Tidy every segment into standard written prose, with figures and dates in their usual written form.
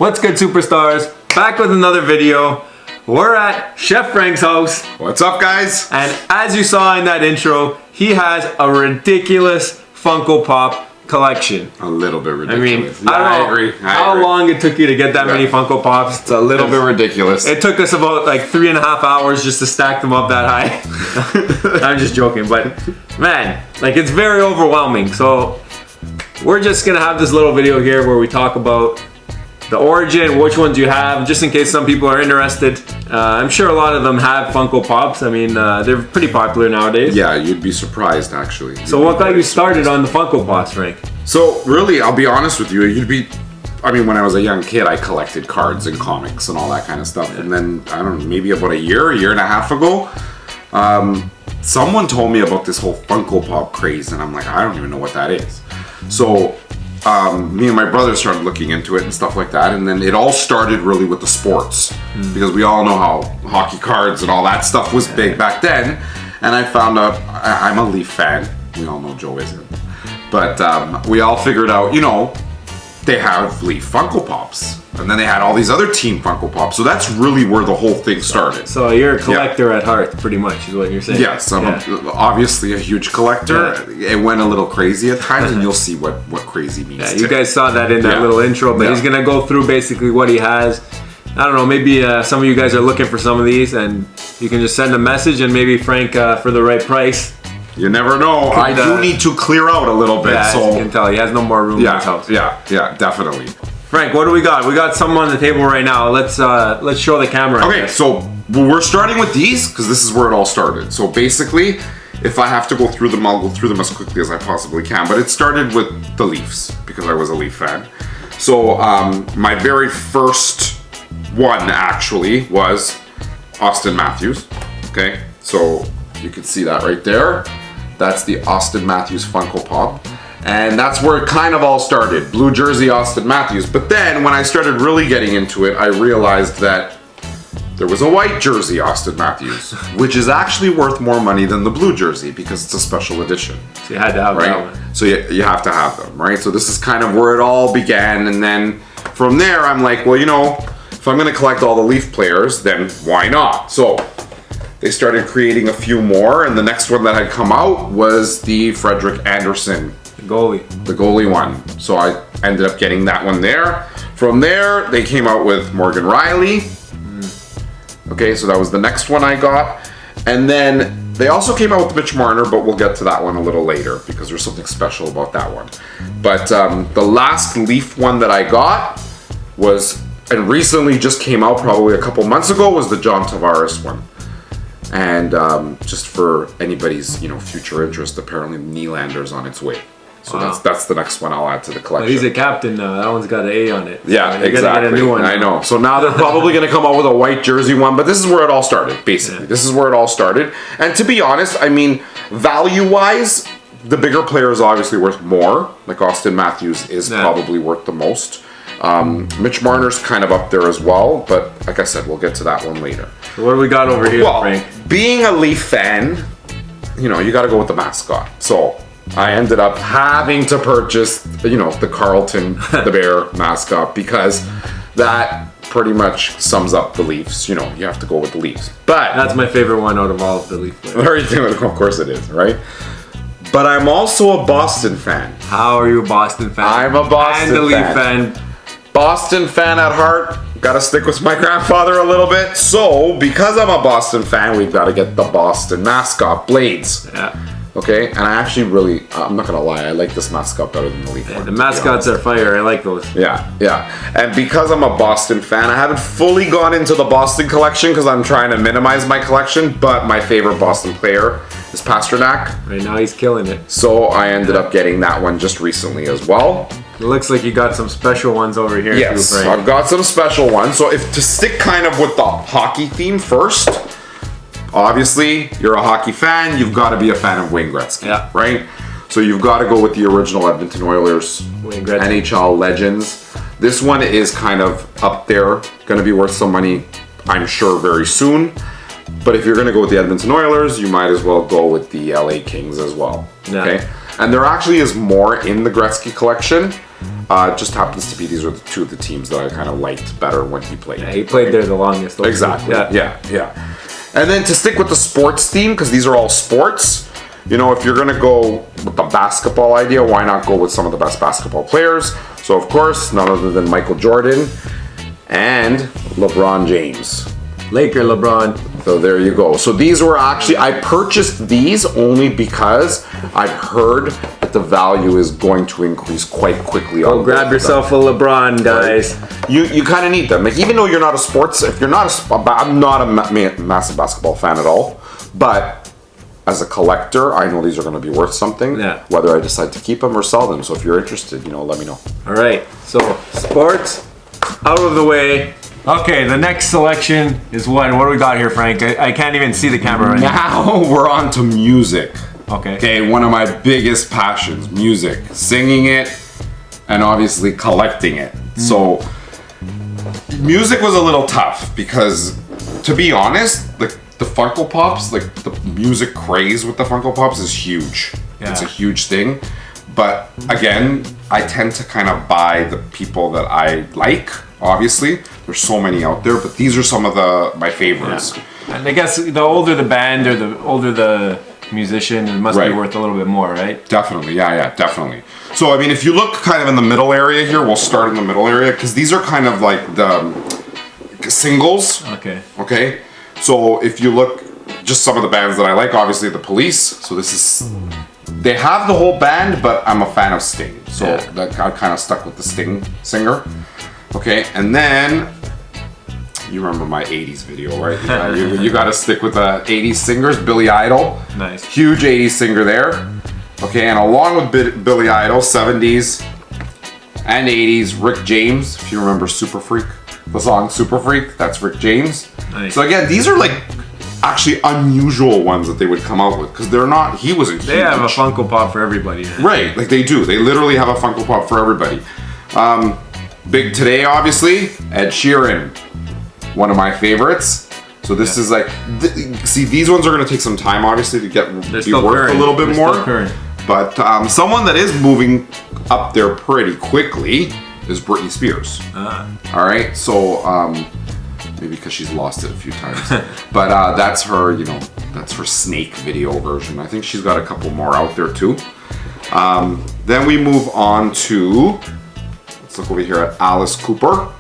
What's good, superstars? Back with another video. We're at Chef Frank's house. What's up, guys? And as you saw in that intro, he has a ridiculous Funko Pop collection. A little bit ridiculous. I mean, I don't know how long it took you to get that many Funko Pops. It's a little bit ridiculous. It took us about like 3.5 hours just to stack them up that high. I'm just joking, but man, like it's very overwhelming. So we're just gonna have this little video here where we talk about the origin, which ones you have, just in case some people are interested. I'm sure a lot of them have Funko Pops. I mean, they're pretty popular nowadays. Yeah, you'd be surprised, actually. So what got you started on the Funko Pops, Frank? So really, I'll be honest with you, when I was a young kid, I collected cards and comics and all that kind of stuff. Yeah. And then, I don't know, maybe about a year and a half ago, someone told me about this whole Funko Pop craze, and I'm like, I don't even know what that is. So me and my brother started looking into it and stuff like that, and then it all started really with the sports, because we all know how hockey cards and all that stuff was big back then. And I found out, I'm a Leaf fan, we all know Joe isn't, but we all figured out, you know, they have Leaf Funko Pops, and then they had all these other team Funko Pops, so that's really where the whole thing started. So you're a collector at heart, pretty much, is what you're saying. Yes, I'm obviously a huge collector. Yeah. It went a little crazy at times, and you'll see what crazy means. Yeah, you guys saw that in that little intro, but he's gonna go through basically what he has. I don't know, maybe some of you guys are looking for some of these, and you can just send a message, and maybe Frank, for the right price. You never know. I do need to clear out a little bit. Yeah, so as you can tell, he has no more room in his house. Yeah, definitely. Frank, what do we got? We got some on the table right now. Let's show the camera. Okay, so we're starting with these because this is where it all started. So basically, if I have to go through them, I'll go through them as quickly as I possibly can. But it started with the Leafs because I was a Leaf fan. So my very first one actually was Austin Matthews. Okay, so you can see that right there. That's the Austin Matthews Funko Pop. And that's where it kind of all started. Blue jersey Austin Matthews. But then when I started really getting into it, I realized that there was a white jersey Austin Matthews, which is actually worth more money than the blue jersey because it's a special edition. So you had to have that one. So you have to have them, right? So this is kind of where it all began. And then from there, I'm like, well, you know, if I'm going to collect all the Leaf players, then why not? So they started creating a few more, and the next one that had come out was the Frederik Andersen. The goalie one. So I ended up getting that one there. From there, they came out with Morgan Riley. Okay, so that was the next one I got. And then they also came out with Mitch Marner, but we'll get to that one a little later because there's something special about that one. But the last Leaf one that I got was, and recently just came out probably a couple months ago, was the John Tavares one. And just for anybody's future interest, apparently Nylander's on its way. So that's the next one I'll add to the collection. But he's a captain now. That one's got an A on it. Yeah, so exactly. Get a new one I know. So now they're probably going to come out with a white jersey one, but this is where it all started, basically. Yeah. This is where it all started. And to be honest, I mean, value-wise, the bigger player is obviously worth more. Like Austin Matthews is probably worth the most. Mitch Marner's kind of up there as well, but like I said, we'll get to that one later. So what do we got over here, Frank? Being a Leaf fan, you got to go with the mascot. So I ended up having to purchase, the Carlton the Bear mascot because that pretty much sums up the Leafs. You have to go with the Leafs. But that's my favorite one out of all of the Leaf players. Of course it is, right? But I'm also a Boston fan. How are you a Boston fan? I'm a Boston and a Leaf fan. Boston fan at heart. Gotta stick with my grandfather a little bit. So, because I'm a Boston fan, we've got to get the Boston mascot, Blades. Yeah. Okay? And I actually I'm not gonna lie, I like this mascot better than the Leaf one. The mascots are fire. I like those. Yeah. And because I'm a Boston fan, I haven't fully gone into the Boston collection because I'm trying to minimize my collection, but my favorite Boston player is Pasternak. Right now he's killing it. So I ended up getting that one just recently as well. It looks like you got some special ones over here. Yes, too, Frank. I've got some special ones. So to stick kind of with the hockey theme first, obviously you're a hockey fan, you've got to be a fan of Wayne Gretzky, right? So you've got to go with the original Edmonton Oilers, Wayne Gretzky. NHL legends. This one is kind of up there, going to be worth some money, I'm sure, very soon. But if you're going to go with the Edmonton Oilers, you might as well go with the LA Kings as well. Yeah. Okay. And there actually is more in the Gretzky collection. It just happens to be these are the two of the teams that I kind of liked better when he played. Yeah, he played there the longest. Exactly. Yeah. And then to stick with the sports theme, because these are all sports, you know, if you're going to go with the basketball idea, why not go with some of the best basketball players? So, of course, none other than Michael Jordan and LeBron James. Laker LeBron. So there you go. So these were actually, I purchased these only because I've heard that the value is going to increase quite quickly. Go grab yourself a LeBron, guys. Right? You kind of need them. Like, even though you're not a sports, if you're not I'm not a massive basketball fan at all, but as a collector, I know these are going to be worth something. Yeah. Whether I decide to keep them or sell them. So if you're interested, you know, let me know. All right. So sports out of the way. Okay, the next selection is what? What do we got here, Frank? I can't even see the camera right now. Now we're on to music. Okay. Okay, one of my biggest passions, music. Singing it, and obviously collecting it. So, music was a little tough because, to be honest, the Funko Pops, like the music craze with the Funko Pops is huge. Yeah. It's a huge thing. But again, I tend to kind of buy the people that I like. Obviously, there's so many out there, but these are some of my favorites. Yeah. And I guess the older the band or the older the musician, it must be worth a little bit more, right? Definitely, yeah, definitely. So, I mean, if you look kind of in the middle area here, we'll start in the middle area because these are kind of like the singles. Okay. So, if you look, just some of the bands that I like, obviously the Police. So this is, they have the whole band, but I'm a fan of Sting. So that I kind of stuck with the Sting singer. Okay, and then you remember my 80s video, right? You got to stick with the 80s singers. Billy Idol. Nice. Huge 80s singer there. Okay, and along with Billy Idol, 70s and 80s, Rick James. If you remember Super Freak, the song Super Freak, that's Rick James. Nice. So again, these are like actually unusual ones that they would come out with because they're not, he wasn't huge. They have a Funko Pop for everybody. Right, like they do. They literally have a Funko Pop for everybody. Big today, obviously, Ed Sheeran, one of my favorites. So this is like, see, these ones are going to take some time, obviously, to be worth a little bit more. But someone that is moving up there pretty quickly is Britney Spears. All right, so maybe because she's lost it a few times, but that's her, you know, that's her Snake video version. I think she's got a couple more out there too. Then we move on to. Let's look over here at Alice Cooper.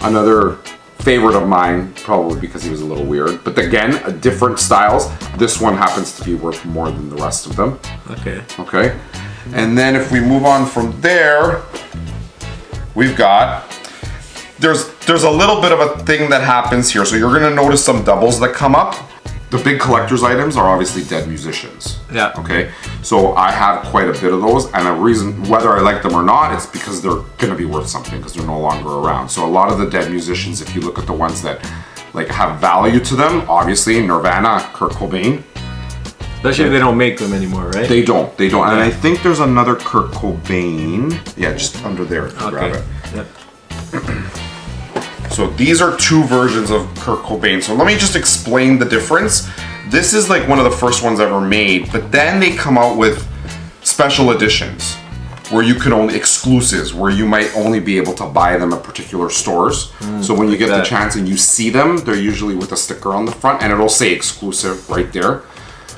Another favorite of mine, probably because he was a little weird. But again, different styles. This one happens to be worth more than the rest of them. Okay. And then if we move on from there, we've got, there's a little bit of a thing that happens here. So you're gonna notice some doubles that come up. The big collector's items are obviously dead musicians. Yeah. Okay. So I have quite a bit of those, and the reason whether I like them or not, it's because they're gonna be worth something because they're no longer around. So a lot of the dead musicians, if you look at the ones that like have value to them, obviously Nirvana, Kurt Cobain. Especially if they don't make them anymore, right? They don't. And I think there's another Kurt Cobain. Yeah, just under there. Grab it. Yep. So these are two versions of Kurt Cobain. So let me just explain the difference. This is like one of the first ones ever made, but then they come out with special editions where you can only, exclusives, where you might only be able to buy them at particular stores. So when you get the chance and you see them, they're usually with a sticker on the front and it'll say exclusive right there.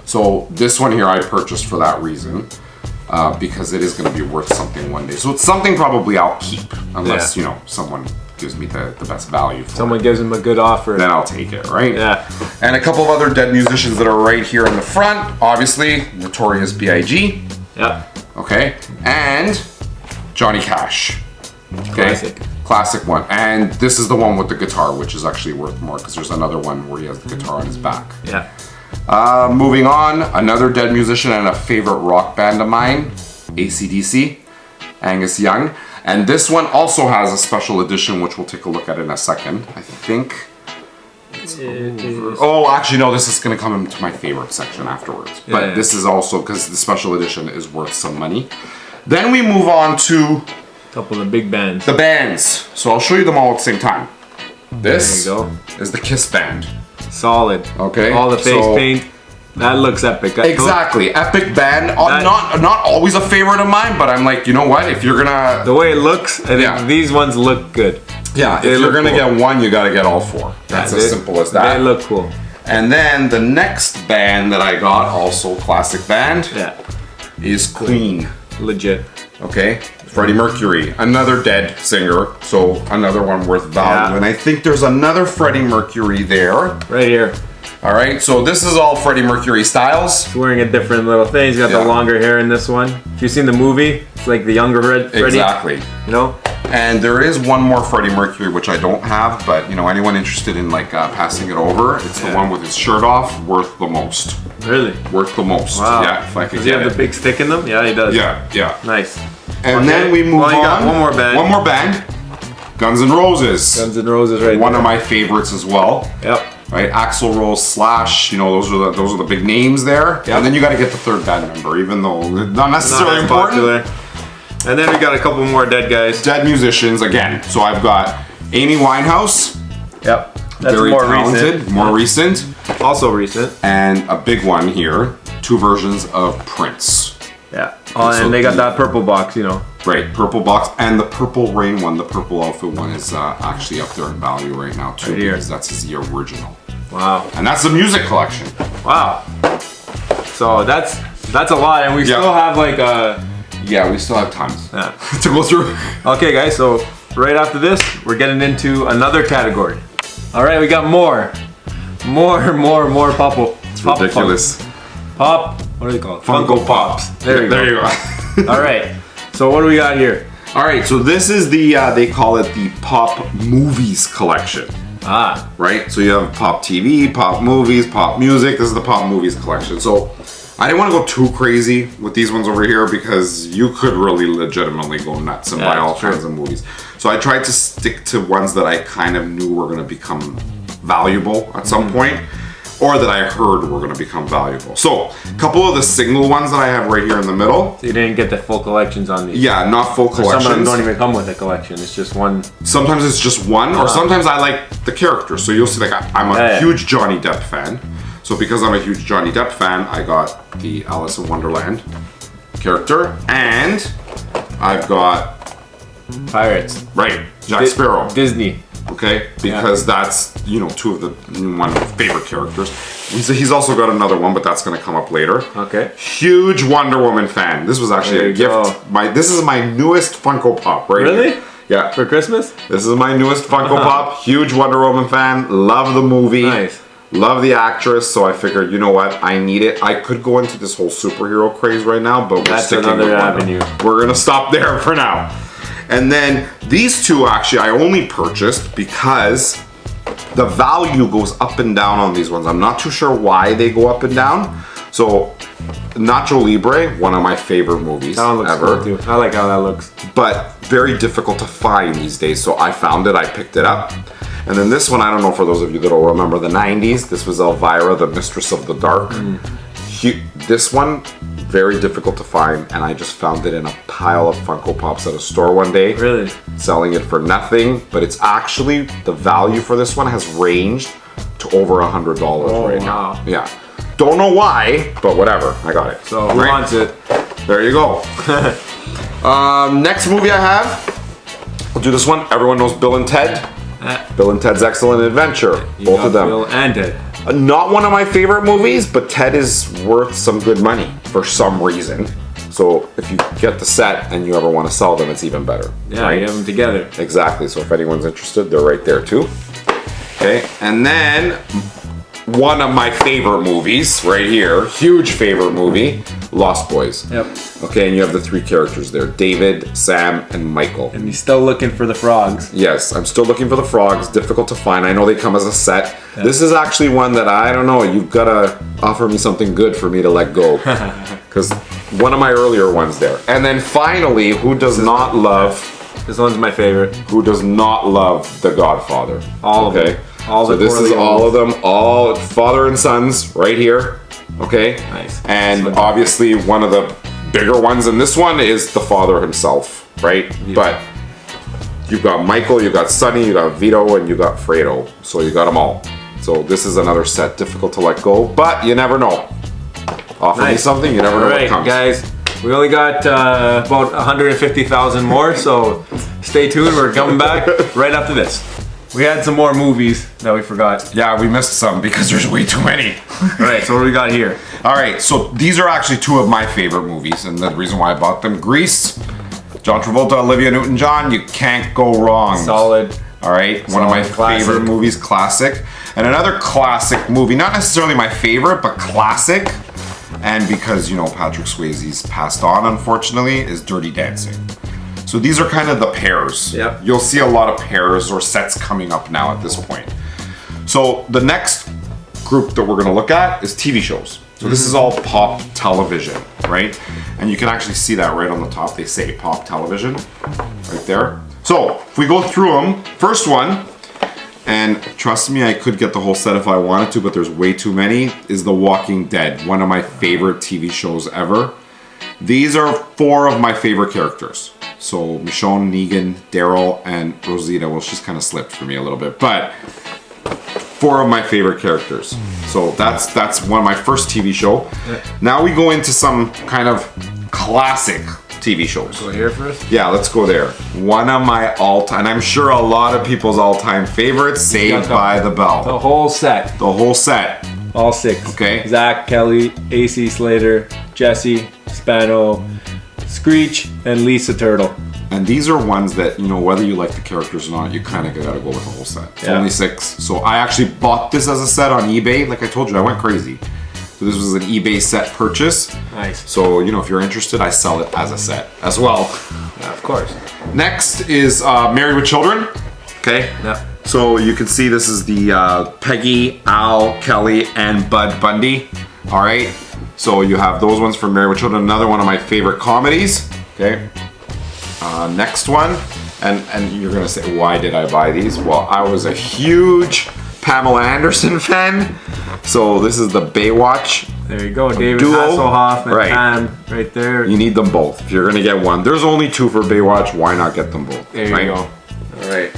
So this one here I purchased for that reason. Because it is going to be worth something one day. So it's something probably I'll keep unless, you know, someone gives me the best value for Someone gives him a good offer. Then I'll take it, right? Yeah. And a couple of other dead musicians that are right here in the front. Obviously, Notorious B.I.G. Yep. Okay. And Johnny Cash. Okay. Classic one. And this is the one with the guitar, which is actually worth more because there's another one where he has the guitar on his back. Yeah. Moving on, another dead musician and a favorite rock band of mine, AC/DC, Angus Young. And this one also has a special edition, which we'll take a look at in a second. I think. Oh, actually, no, this is going to come into my favorite section afterwards. But this is also, because the special edition is worth some money. Then we move on to a couple of big bands. The bands. So I'll show you them all at the same time. This there you go. Is the Kiss band. Solid. Okay. All the face paint. That looks epic. Exactly, epic band. Not always a favorite of mine, but I'm like, you know what? If you're gonna, the way it looks, I think these ones look good. Yeah, if you're gonna get one, you gotta get all four. That's as simple as that. They look cool. And then the next band that I got, also classic band, is Queen. Legit. Okay, Freddie Mercury, another dead singer, so another one worth value. And I think there's another Freddie Mercury there. Right here. All right, so this is all Freddie Mercury styles. He's wearing a different little thing. He's got the longer hair in this one. Have you seen the movie? It's like the younger Freddie. Exactly. You know? And there is one more Freddie Mercury, which I don't have, but you know, anyone interested in like passing it over, it's the one with his shirt off, worth the most. Really? Worth the most. Wow. Yeah, if I could Does he have the big stick in them? Yeah, he does. Yeah. Nice. And then we move on. You got one more band. One more band. Guns N' Roses. Guns N' Roses, right? One of my favorites as well. Yep. Right, Axl Rose, Slash. You know, those are the big names there. Yep. And then you got to get the third band member, even though not necessarily important. Popular. And then we got a couple more dead guys. Dead musicians again. So I've got Amy Winehouse. Yep. That's very more talented, recent. more recent. Also recent. And a big one here, 2 versions of Prince. Yeah. Oh, and they got that purple box, you know. Right, purple box, and the Purple Rain one, the purple outfit one is actually up there in value right now too, because that's the original. Wow. And that's the music collection. Wow. So that's a lot, and we still have like we still have tons to go through. Okay, guys, so right after this, we're getting into another category. All right, we got more pop. It's ridiculous. Pop. What are they called? Funko Pops. There you go. All right. So what do we got here? All right. So this is the they call it the Pop Movies collection. Right. So you have Pop TV, Pop Movies, Pop Music. This is the Pop Movies collection. So I didn't want to go too crazy with these ones over here because you could really legitimately go nuts and buy all kinds of movies. So I tried to stick to ones that I kind of knew were going to become valuable at some point, or that I heard were going to become valuable. So a couple of the single ones that I have right here in the middle. So you didn't get the full collections on these? Yeah, not full collections. Some of them don't even come with a collection. It's just one. Sometimes it's just one, or sometimes I like the character. So you'll see, like I'm a huge Johnny Depp fan. So because I'm a huge Johnny Depp fan, I got the Alice in Wonderland character, and I've got Pirates. Right, Jack Sparrow. Disney. Okay, because that's, you know, two of one of my favorite characters. He's also got another one, but that's going to come up later. Okay. Huge Wonder Woman fan. This was actually a gift. This is my newest Funko Pop right Really? here. Yeah. For Christmas? This is my newest Funko Pop. Huge Wonder Woman fan. Love the movie. Nice. Love the actress, so I figured, you know what, I need it. I could go into this whole superhero craze right now, but we're sticking with another avenue. We're gonna stop there for now. And then these two, actually, I only purchased because the value goes up and down on these ones. I'm not too sure why they go up and down. So, Nacho Libre, one of my favorite movies ever. Cool too. I like how that looks. But very difficult to find these days, so I found it, I picked it up. And then this one, I don't know, for those of you that will remember the 90s, this was Elvira, the Mistress of the Dark. This one, very difficult to find, and I just found it in a pile of Funko Pops at a store one day. Really? Selling it for nothing, but it's actually, the value for this one has ranged to over $100 right now. Yeah. Don't know why, but whatever, I got it. So, who wants it? There you go. Next movie I have, I'll do this one. Everyone knows Bill and Ted. Bill and Ted's Excellent Adventure. Both of them. Bill and Ted. Not one of my favorite movies, but Ted is worth some good money for some reason. So if you get the set and you ever want to sell them, it's even better. Yeah, right? You have them together. Exactly. So if anyone's interested, they're right there too. Okay, and then one of my favorite movies right here, huge favorite movie, Lost Boys. Yep. Okay, and you have the 3 characters there, David, Sam, and Michael. And he's still looking for the frogs. Yes, I'm still looking for the frogs. Difficult to find. I know they come as a set. Yep. This is actually one that I don't know. You've got to offer me something good for me to let go. Because one of my earlier ones there. And then finally, who does not love... This one's my favorite. Who does not love The Godfather? All of them. So this is all of them. All father and sons right here. Okay? Nice. And obviously one of the bigger ones in this one is the father himself, right? Yeah. But you've got Michael, you've got Sonny, you got Vito, and you got Fredo. So you got them all. So this is another set, difficult to let go, but you never know. offer me something. You never know what comes. Guys, we only got about 150,000 more, so stay tuned. We're coming back right after this. We had some more movies that we forgot. Yeah, we missed some because there's way too many. All right, so what do we got here? All right, so these are actually two of my favorite movies, and the reason why I bought them: Grease, John Travolta, Olivia Newton-John. You can't go wrong. Solid. All right, one of my favorite movies, classic. And another classic movie, not necessarily my favorite, but classic. And because, you know, Patrick Swayze's passed on, unfortunately, is Dirty Dancing. So these are kind of the pairs. Yep. You'll see a lot of pairs or sets coming up now at this point. So the next group that we're gonna look at is TV shows. So this is all pop television, right? And you can actually see that right on the top. They say pop television right there. So if we go through them, first one, and trust me, I could get the whole set if I wanted to, but there's way too many, is The Walking Dead, one of my favorite TV shows ever. These are 4 of my favorite characters. So Michonne, Negan, Daryl, and Rosita. Well, she's kind of slipped for me a little bit, but 4 of my favorite characters. So that's one of my first TV show. Now we go into some kind of classic TV shows. Go here first? Yeah, let's go there. One of my all-time, I'm sure a lot of people's all-time favorites, Saved by the Bell. The whole set. The whole set. All 6. Okay. Zach, Kelly, AC Slater, Jesse, Spano, Screech, and Lisa Turtle. And these are ones that, you know, whether you like the characters or not, you kind of gotta go with the whole set. It's only 6. So I actually bought this as a set on eBay. Like I told you, I went crazy. So this was an eBay set purchase. Nice. So, you know, if you're interested, I sell it as a set as well. Yeah, of course. Next is Married with Children. Okay. Yeah. So you can see this is the Peggy, Al, Kelly, and Bud Bundy. All right. So you have those ones from Married with Children. Another one of my favorite comedies. Okay. Next one, and you're gonna say, why did I buy these? Well, I was a huge Pamela Anderson fan. So this is the Baywatch. There you go, David duo. Hasselhoff and Pam right there. You need them both. If you're gonna get one, there's only 2 for Baywatch. Why not get them both? There you go. All right.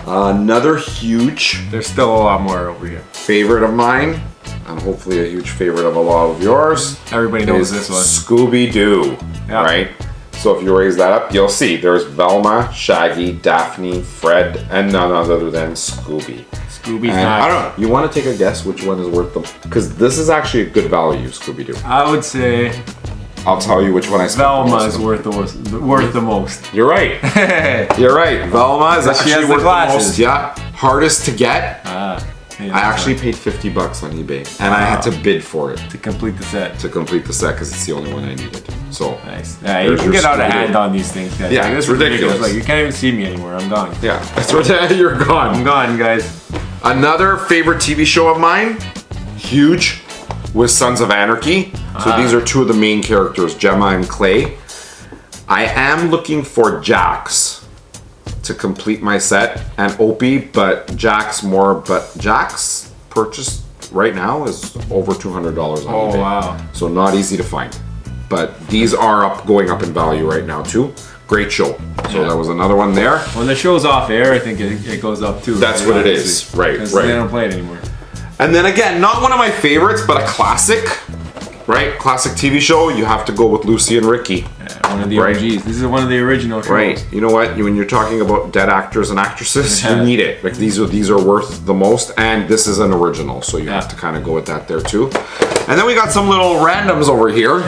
Another huge. There's still a lot more over here. Favorite of mine, and hopefully a huge favorite of a lot of yours. Everybody knows this one. Scooby-Doo. Yeah. Right. So if you raise that up, you'll see there's Velma, Shaggy, Daphne, Fred, and none other than Scooby. Scooby. And I don't know. You want to take a guess which one is worth them? Because this is actually a good value, Scooby-Doo. I would say I'll tell you which one I spent. Velma is worth the most. You're right. You're right. Velma is She actually has the worth the glasses. most. Yeah. Hardest to get. Yeah, I actually paid $50 on eBay, and I had to bid for it to complete the set. Because it's the only one I needed. So Nice. Yeah, you can get out of hand on these things, guys. Yeah, like, it's this is ridiculous. Like, you can't even see me anymore. I'm gone. Yeah, that's what you're gone. I'm gone, guys. Another favorite TV show of mine, huge, was Sons of Anarchy. So these are 2 of the main characters, Gemma and Clay. I am looking for Jax to complete my set, and Opie, but Jax purchased right now is over $200 on eBay. Wow. So not easy to find. But these are going up in value right now too. Great show. So that was another one there. When the show's off air, I think it goes up too. That's what it is. Right, Because right. they don't play it anymore. And then again, not one of my favorites, but a classic, right? Classic TV show. You have to go with Lucy and Ricky. Yeah, one of the Right. OGs. This is one of the original shows. Right. You know what? When you're talking about dead actors and actresses, you need it. Like these are worth the most, and this is an original, so you have to kind of go with that there too. And then we got some little randoms over here.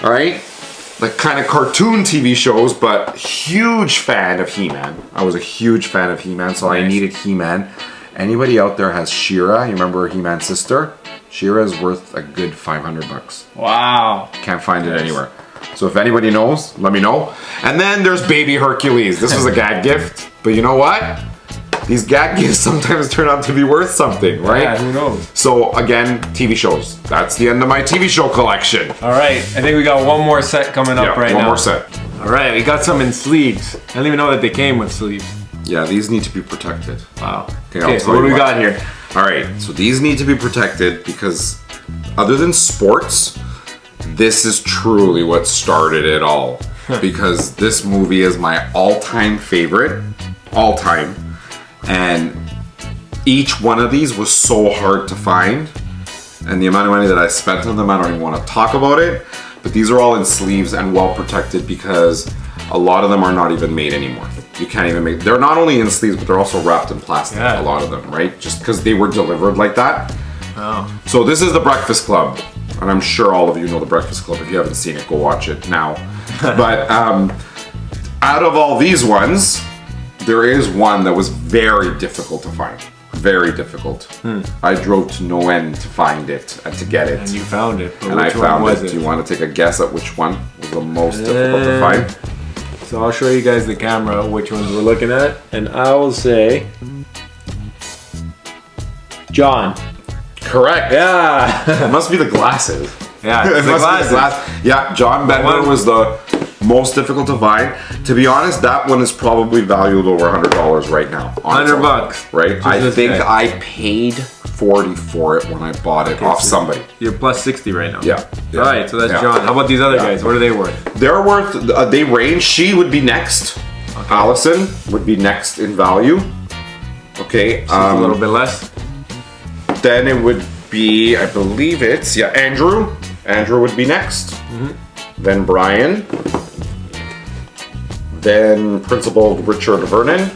All right. Like kind of cartoon TV shows, but huge fan of He-Man. I was a huge fan of He-Man, so I needed He-Man. Anybody out there has She-Ra? You remember He-Man's sister? She-Ra is worth a good $500. Wow. Can't find it anywhere. So if anybody knows, let me know. And then there's Baby Hercules. This was a gag gift, but you know what? These gag gifts sometimes turn out to be worth something, right? Yeah, who knows? So again, TV shows. That's the end of my TV show collection. All right, I think we got one more set coming up right now. One more set. All right, we got some in sleeves. I didn't even know that they came with sleeves. Yeah, these need to be protected. Wow. Okay, So what do we got here? All right, so these need to be protected because other than sports, this is truly what started it all. Because this movie is my all-time favorite, all-time. And each one of these was so hard to find. and the amount of money that I spent on them, I don't even want to talk about it. But these are all in sleeves and well protected because a lot of them are not even made anymore. You can't even make, they're not only in sleeves, but they're also wrapped in plastic, a lot of them, right? Just because they were delivered like that. Oh. So this is the Breakfast Club. And I'm sure all of you know the Breakfast Club. If you haven't seen it, go watch it now. But out of all these ones, there is one that was very difficult to find. Very difficult. I drove to no end to find it and to get it. And you found it. And I found it. Do you want to take a guess at which one was the most difficult to find? So I'll show you guys the camera which ones we're looking at. And I will say John. Correct. Yeah. It must be the glasses. Yeah, It must be the glasses. Yeah, John Bender was the most difficult to find. To be honest, that one is probably valued over $100 right now. $100, right? I think I paid $40 for it when I bought it off somebody. You're plus 60 right now. Yeah. All right, so that's John. How about these other guys? What are they worth? They're worth. They range. She would be next. Okay. Allison would be next in value. Okay. She's a little bit less. Then it would be, I believe it's Andrew. Andrew would be next. Then Brian. Then Principal Richard Vernon.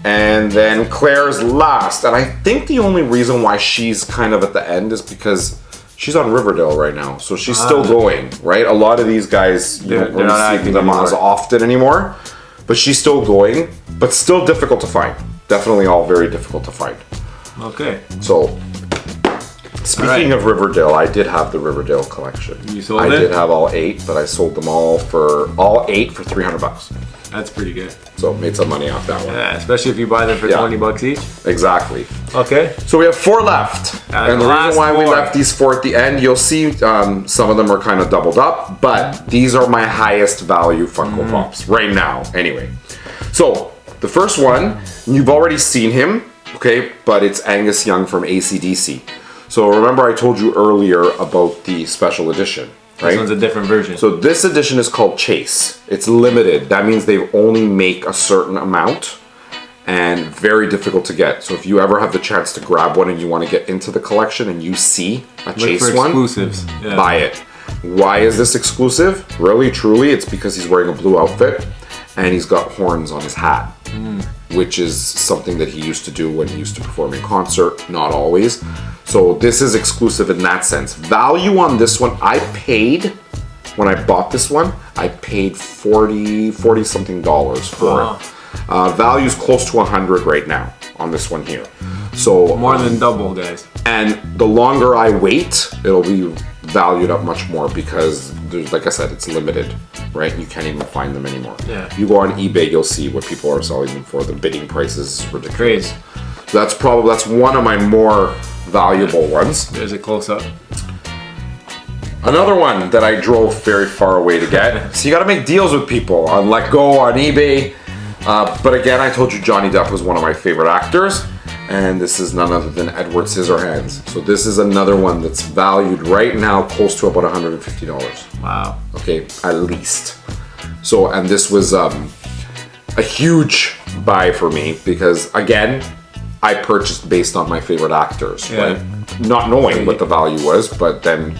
And then Claire's last. And I think the only reason why she's kind of at the end is because she's on Riverdale right now. So she's still going, right? A lot of these guys, you don't really see them as often anymore. But she's still going, but still difficult to find. Definitely all very difficult to find. Okay. So, speaking of Riverdale, I did have the Riverdale collection. You sold it? I did have all 8, but I sold them all 8 for $300. That's pretty good. So made some money off that one. Yeah, especially if you buy them for $20 each. Exactly. Okay. So we have 4 left. And the reason why we left these 4 at the end, you'll see some of them are kind of doubled up, but these are my highest value Funko Pops right now, anyway. So the first one, you've already seen him, okay, but it's Angus Young from AC/DC. So remember I told you earlier about the special edition, right? This one's a different version. So this edition is called Chase. It's limited. That means they only make a certain amount and very difficult to get. So if you ever have the chance to grab one and you want to get into the collection and you see a Chase one, exclusives. Buy it. Why is this exclusive? Really, truly, it's because he's wearing a blue outfit and he's got horns on his hat, which is something that he used to do when he used to perform in concert, not always. So this is exclusive in that sense. Value on this one, I paid, when I bought this one, I paid $40 something for it. Value's close to 100 right now on this one here. So more than double, guys. And the longer I wait, it'll be valued up much more because, like I said, it's limited, right? You can't even find them anymore. Yeah. You go on eBay, you'll see what people are selling them for. The bidding price is ridiculous. Crazy. So that's one of my more valuable ones. There's a close-up. Another one that I drove very far away to get. So you got to make deals with people on Let Go, on eBay. But again, I told you Johnny Depp was one of my favorite actors. And this is none other than Edward Scissorhands. So this is another one that's valued right now close to about $150. Wow. Okay, at least. So, and this was a huge buy for me because, again, I purchased based on my favorite actors, right? Not knowing what the value was, but then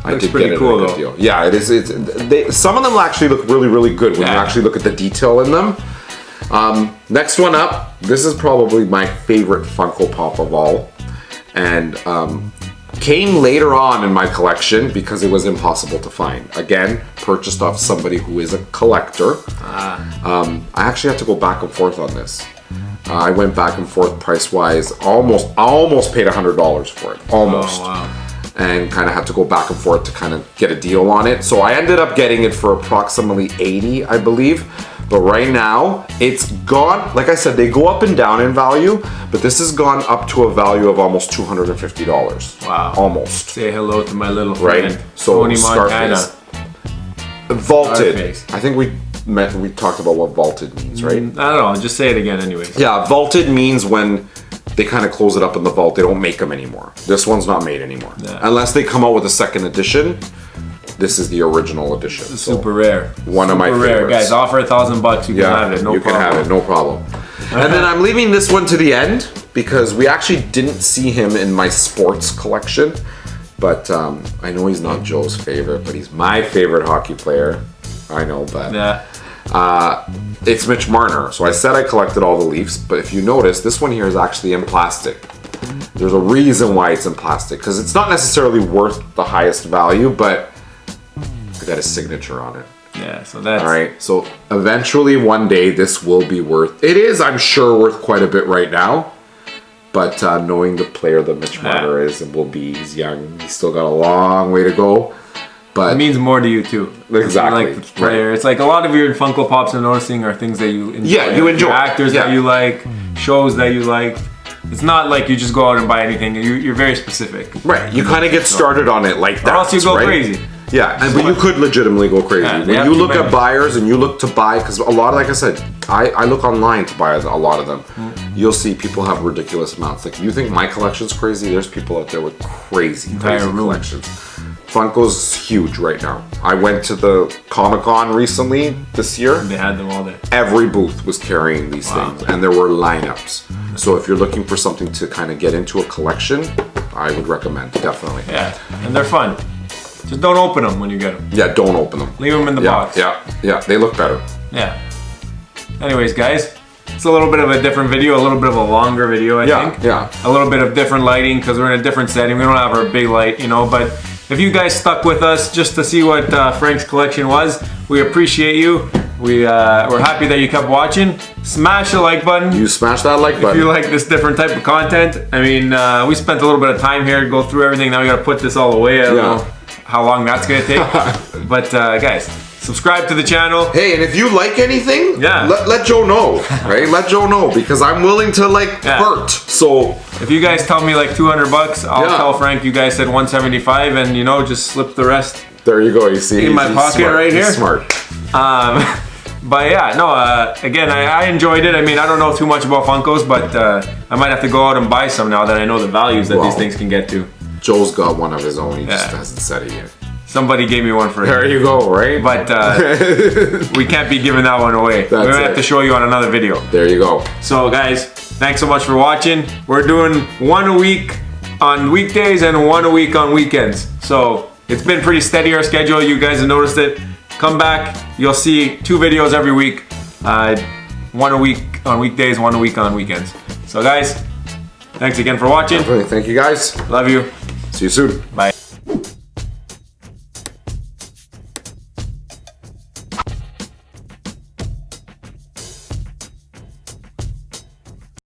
I did get it at a good deal. Yeah, it is. Some of them actually look really, really good when you actually look at the detail in them. Next one up, this is probably my favorite Funko Pop of all, and came later on in my collection because it was impossible to find. Again, purchased off somebody who is a collector. I actually had to go back and forth on this. I went back and forth price-wise, almost paid $100 for it, almost. Oh, wow. And kind of had to go back and forth to kind of get a deal on it. So I ended up getting it for approximately $80, I believe. But right now, it's gone, like I said, they go up and down in value, but this has gone up to a value of almost $250. Wow. Almost. Say hello to my little friend, right? So Tony Montana. Vaulted. Scarface. I think we talked about what vaulted means, right? I don't know, just say it again anyways. Yeah, vaulted means when they kind of close it up in the vault, they don't make them anymore. This one's not made anymore. Yeah. Unless they come out with a second edition. This is the original edition. Super rare. One of my favorites. Super rare, guys. Offer $1,000, you can have it. No problem. You can have it, no problem. And then I'm leaving this one to the end because we actually didn't see him in my sports collection. But I know he's not Joe's favorite, but he's my favorite hockey player. I know, but it's Mitch Marner. So I said I collected all the Leafs, but if you notice, this one here is actually in plastic. There's a reason why it's in plastic, because it's not necessarily worth the highest value, but I got his signature on it. Yeah, so that's... All right, so eventually one day this will be worth... It is, I'm sure, worth quite a bit right now. But knowing the player that Mitch Marner is and will be, he's young, he's still got a long way to go. But it means more to you too. Exactly. Like the player. Right. It's like a lot of your Funko Pops I'm noticing are things that you enjoy. Yeah, you enjoy. Actors that you like, shows that you like. It's not like you just go out and buy anything. You're very specific. Right. You kind of get started on it like that. Or else you go crazy. Yeah, but you could legitimately go crazy. When you look at buyers and you look to buy, because a lot of, like I said, I look online to buy a lot of them. You'll see people have ridiculous amounts. Like, you think my collection's crazy? There's people out there with crazy collections. Funko's huge right now. I went to the Comic-Con recently this year. They had them all there. Every booth was carrying these things, and there were lineups. So if you're looking for something to kind of get into a collection, I would recommend, definitely. Yeah, and they're fun. Just don't open them when you get them. Yeah, don't open them. Leave them in the box. Yeah, they look better. Yeah. Anyways, guys, it's a little bit of a different video, a little bit of a longer video, I think. Yeah. A little bit of different lighting because we're in a different setting. We don't have our big light, you know, but if you guys stuck with us just to see what Frank's collection was, we appreciate you. We're happy that you kept watching. Smash the like button. You smash that like button. If you like this different type of content. I mean, we spent a little bit of time here to go through everything. Now we gotta put this all away. I don't know how long that's gonna take. But guys, subscribe to the channel. Hey, and if you like anything, let Joe know, right? Let Joe know, because I'm willing to hurt. So if you guys tell me like $200, I'll tell Frank you guys said 175, and you know, just slip the rest. There you go. You see, in my pocket right here. He's smart. But yeah, no. Again, I enjoyed it. I mean, I don't know too much about Funkos, but I might have to go out and buy some now that I know the values that these things can get to. Joe's got one of his own. He just hasn't said it yet. Somebody gave me one for There you go, right? But we can't be giving that one away. We're gonna have to show you on another video. There you go. So guys, thanks so much for watching. We're doing one a week on weekdays and one a week on weekends. So it's been pretty steady, our schedule. You guys have noticed it. Come back, you'll see 2 videos every week. One a week on weekdays, one a week on weekends. So guys, thanks again for watching. Thank you guys. Love you. See you soon. Bye.